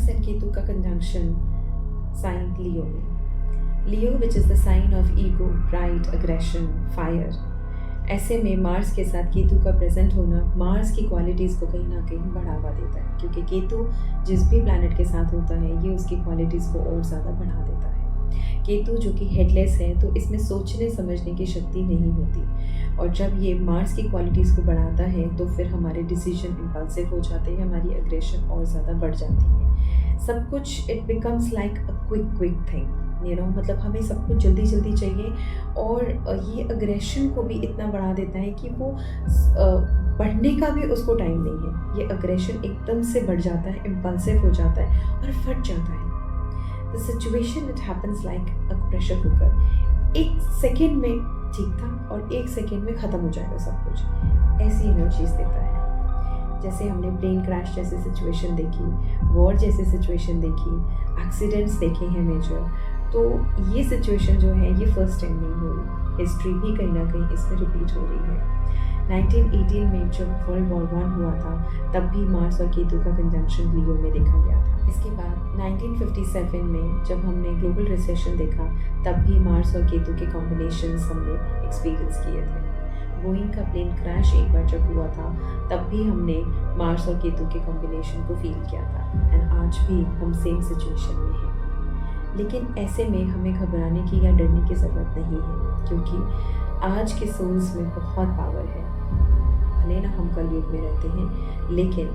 And Ketu का conjunction sign Leo में। Leo which is the sign of ego, pride, aggression, fire. ऐसे में Mars के साथ केतु का प्रेजेंट होना मार्स की क्वालिटीज़ को कहीं ना कहीं बढ़ावा देता है, क्योंकि केतु जिस भी प्लैनेट के साथ होता है ये उसकी क्वालिटीज़ को और ज़्यादा बढ़ा देता है। केतु जो कि हेडलेस है तो इसमें सोचने समझने की शक्ति नहीं होती, और जब ये मार्स की क्वालिटीज़ को बढ़ाता है तो फिर हमारे डिसीजन इम्पल्सिव हो जाते हैं, हमारी एग्रेशन और ज़्यादा बढ़ जाती है। सब कुछ it becomes like a quick thing, मतलब हमें सब कुछ जल्दी जल्दी चाहिए, और ये अग्रेशन को भी इतना बढ़ा देता है कि वो बढ़ने का भी उसको टाइम नहीं है। ये अग्रेशन एकदम से बढ़ जाता है, इम्पल्सिव हो जाता है और फट जाता है। The situation it happens like a pressure cooker. एक सेकेंड में ठीक था और एक सेकेंड में ख़त्म हो जाएगा सब कुछ, ऐसी एनर्जीज देता है। जैसे हमने प्लेन क्रैश जैसी सिचुएशन देखी, वॉर जैसी सिचुएशन देखी, एक्सीडेंट्स देखे हैं मेजर, तो ये सिचुएशन जो है ये फर्स्ट टाइम नहीं हो रही, हिस्ट्री भी कहीं ना कहीं इसमें रिपीट हो रही है। 1918 में जब वर्ल्ड वॉर 1 हुआ था तब भी मार्स और केतु का कंजंक्शन लियो में देखा गया था। इसके बाद 1957 में जब हमने ग्लोबल रिसेशन देखा तब भी मार्स और केतु के कॉम्बिनेशंस हमने एक्सपीरियंस किए थे। बोइंग का प्लेन क्रैश एक बार जब हुआ था तब भी हमने मार्स और केतु के कॉम्बिनेशन को फील किया था, एंड आज भी हम सेम सिचुएशन में हैं। लेकिन ऐसे में हमें घबराने की या डरने की ज़रूरत नहीं है, क्योंकि आज के सोल्स में बहुत पावर है। भले ना हम कलयुग में रहते हैं, लेकिन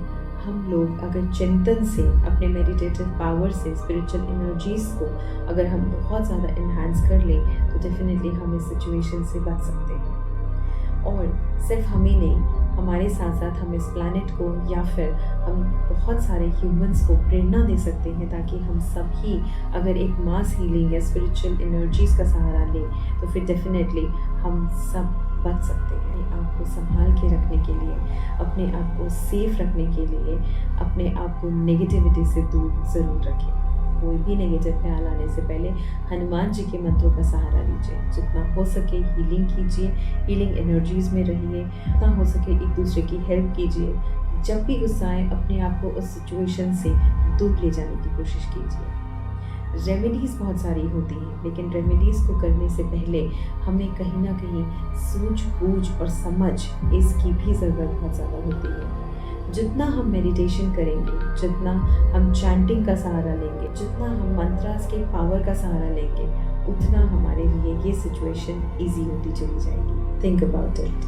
हम लोग अगर चिंतन से, अपने मेडिटेटिव पावर से, स्पिरिचुअल एनर्जीज़ को अगर हम बहुत ज़्यादा इन्हांस कर लें तो डेफिनेटली हम इस सिचुएशन से बच सकते हैं। और सिर्फ हमें नहीं, हमारे साथ साथ हम इस प्लैनेट को या फिर हम बहुत सारे ह्यूमंस को प्रेरणा दे सकते हैं, ताकि हम सब ही अगर एक मास हीलिंग या स्पिरिचुअल एनर्जीज़ का सहारा लें तो फिर डेफिनेटली हम सब बच सकते हैं। आपको संभाल के रखने के लिए, अपने आप को सेफ रखने के लिए, अपने आप को नेगेटिविटी से दूर ज़रूर रखें। कोई भी नेगेटिव ख्याल आने से पहले हनुमान जी के मंत्रों का सहारा लीजिए। जितना हो सके हीलिंग कीजिए, हीलिंग एनर्जीज़ में रहिए, जितना हो सके एक दूसरे की हेल्प कीजिए। जब भी गुस्सा आए अपने आप को उस सिचुएशन से दूर ले जाने की कोशिश कीजिए। रेमेडीज़ बहुत सारी होती हैं, लेकिन रेमेडीज़ को करने से पहले हमें कहीं ना कहीं सूझबूझ और समझ इसकी भी ज़रूरत बहुत ज़्यादा होती है। जितना हम मेडिटेशन करेंगे, जितना हम चैंटिंग का सहारा लेंगे, जितना हम मंत्रास के पावर का सहारा लेंगे, उतना हमारे लिए ये सिचुएशन ईजी होती चली जाएगी। Think about it.